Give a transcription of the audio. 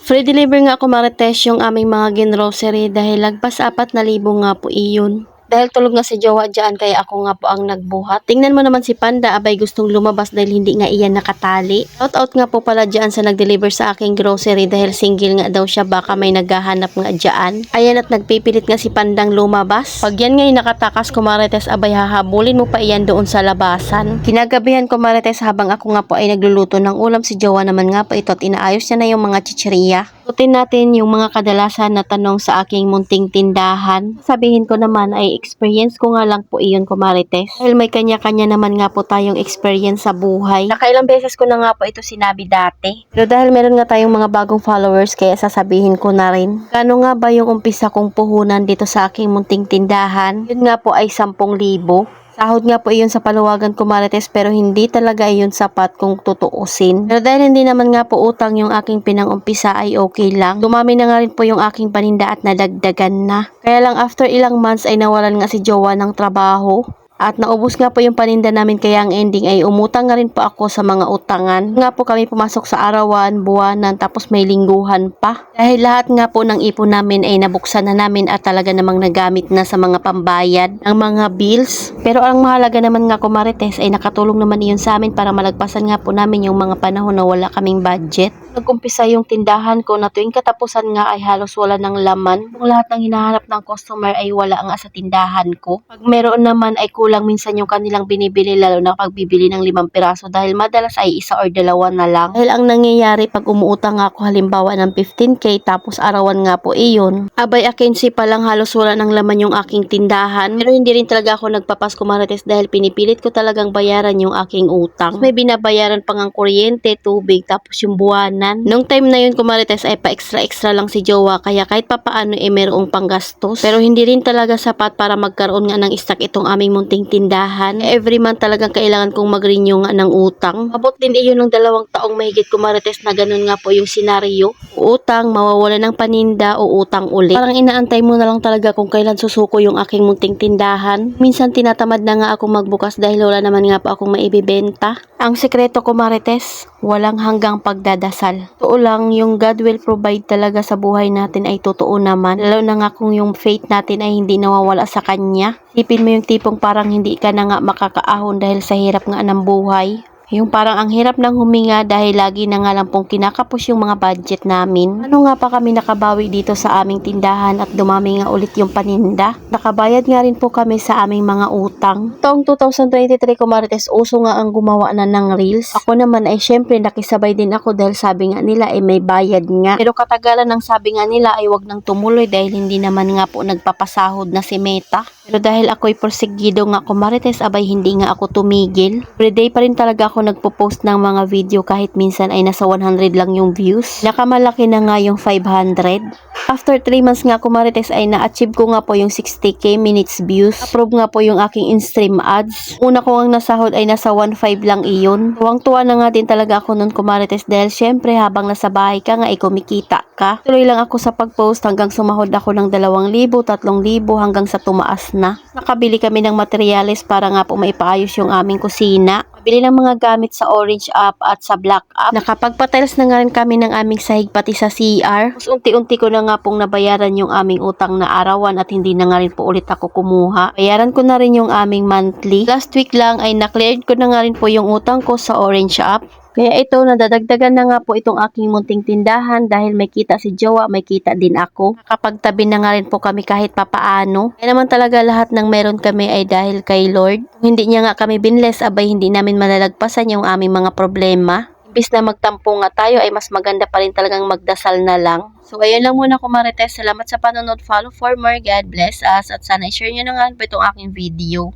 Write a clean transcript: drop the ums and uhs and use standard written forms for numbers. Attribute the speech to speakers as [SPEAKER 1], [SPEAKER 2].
[SPEAKER 1] Free deliver nga ako marites yung aming mga ginrocery dahil lagpas 4,000 nga po iyon. Dahil tulog nga si Jowa dyan kaya ako nga po ang nagbuhat. Tingnan mo naman si Panda, abay gustong lumabas dahil hindi nga iyan nakatali. Shout out nga po pala dyan sa nag-deliver sa aking grocery dahil single nga daw siya, baka may naghahanap nga dyan. Ayan at nagpipilit nga si Pandang lumabas. Pag yan nga nakatakas ko marites, abay hahabulin mo pa iyan doon sa labasan. Kinagabihan ko marites habang ako nga po ay nagluluto ng ulam, si Jowa naman nga po ito at inaayos niya na yung mga chichirya. Tutin natin yung mga kadalasan na tanong sa aking munting tindahan. Sabihin ko naman ay experience ko nga lang po iyon ko marites. Dahil may kanya-kanya naman nga po tayong experience sa buhay. Nakailang beses ko na nga po ito sinabi dati. Pero dahil meron nga tayong mga bagong followers kaya sasabihin ko na rin. Kano nga ba yung umpisa kong puhunan dito sa aking munting tindahan? Yun nga po ay 10,000. Sahod nga po iyon sa paluwagan ko marites pero hindi talaga iyon sapat kung tutuusin. Pero dahil hindi naman nga po utang yung aking pinangumpisa ay okay lang. Dumami na nga rin po yung aking paninda at nadagdagan na. Kaya lang after ilang months ay nawalan nga si Jowa ng trabaho. At naubos nga po yung paninda namin kaya ang ending ay umutang nga rin po ako sa mga utangan. Nga po kami pumasok sa arawan, buwanan, tapos may lingguhan pa. Dahil lahat nga po ng ipon namin ay nabuksan na namin at talaga namang nagamit na sa mga pambayad ng mga bills. Pero ang mahalaga naman nga ko marites ay nakatulong naman iyon sa amin para malagpasan nga po namin yung mga panahon na wala kaming budget. Nag-umpisa yung tindahan ko na tuwing katapusan nga ay halos wala ng laman. Kung lahat ng hinahanap ng customer ay wala nga sa tindahan ko. Pag meron naman ay kulang minsan yung kanilang binibili, lalo na pagbibili ng 5 piraso dahil madalas ay 1 or 2 na lang. Dahil ang nangyayari pag umuutang ako halimbawa ng 15k tapos arawan nga po iyon, abay akinsi pa lang halos wala ng laman yung aking tindahan. Pero hindi rin talaga ako nagpapasko marites dahil pinipilit ko talagang bayaran yung aking utang. May binabayaran pang ang kuryente, tubig, tapos yung buwanan. Nung time na yun ko marites ay pa extra lang si Jowa kaya kahit papaano mayroong panggastos. Pero hindi rin talaga sapat para magkaroon nga ng stock itong aming munting tindahan. Every month talagang kailangan kong mag-renew nga ng utang. Abot din iyon ng 2 taong mahigit ko marites na ganun nga po yung senaryo. Utang, mawawala ng paninda o utang ulit. Parang inaantay mo na lang talaga kung kailan susuko yung aking munting tindahan. Minsan tinatamad na nga akong magbukas dahil wala naman nga po akong maibibenta. Ang sekreto ko marites, walang hanggang pagdadasal. Totoo lang, yung God will provide talaga sa buhay natin ay totoo naman. Lalo na nga kung yung faith natin ay hindi nawawala sa Kanya. Isipin mo yung tipong parang hindi ka na nga makakaahon dahil sa hirap nga ng buhay. Yung parang ang hirap ng huminga dahil lagi na nga lang pong kinakapos yung mga budget namin. Ano nga pa kami nakabawi dito sa aming tindahan at dumami nga ulit yung paninda. Nakabayad nga rin po kami sa aming mga utang. Taong 2023 ko marites, uso nga ang gumawa na ng reels. Ako naman ay syempre nakisabay din ako dahil sabi nga nila ay may bayad nga. Pero katagalan ng sabi nga nila ay wag nang tumuloy dahil hindi naman nga po nagpapasahod na si Meta. Pero dahil ako'y porsigido nga ko marites, abay hindi nga ako tumigil. Everyday pa rin talaga ako nagpo-post ng mga video kahit minsan ay nasa 100 lang yung views. Nakamalaki na nga yung 500. After 3 months nga ko marites ay na-achieve ko nga po yung 60k minutes views. Approve nga po yung aking in-stream ads. Una ko ang nasahod ay nasa 1.5 lang iyon. Tuwang-tuwa na nga din talaga ako nun ko marites dahil syempre habang nasa bahay ka nga ay kumikita ka. Tuloy lang ako sa pag-post hanggang sumahod ako ng 2,000, 3,000 hanggang sa tumaas na. Nakabili kami ng materyales para nga po maipaayos yung aming kusina. Bili ng mga gamit sa Orange app at sa Black app. Nakapagpatiles na nga rin kami ng aming sahig pati sa CR. Tapos unti-unti ko na nga pong nabayaran yung aming utang na arawan at hindi na nga rin po ulit ako kumuha. Bayaran ko na rin yung aming monthly. Last week lang ay na-cleared ko na nga rin po yung utang ko sa Orange app. Kaya ito, nadadagdagan na nga po itong aking munting tindahan dahil may kita si Jowa, may kita din ako. Nakapagtabi na nga rin po kami kahit papaano. Kaya naman talaga lahat ng meron kami ay dahil kay Lord. Kung hindi niya nga kami binless, abay hindi namin malalagpasan yung aming mga problema. Imbis na magtampo nga tayo ay mas maganda pa rin talagang magdasal na lang. So ayun lang muna ko marites. Salamat sa panonood. Follow for more. God bless us. At sana i-share nyo na nga po itong aking video.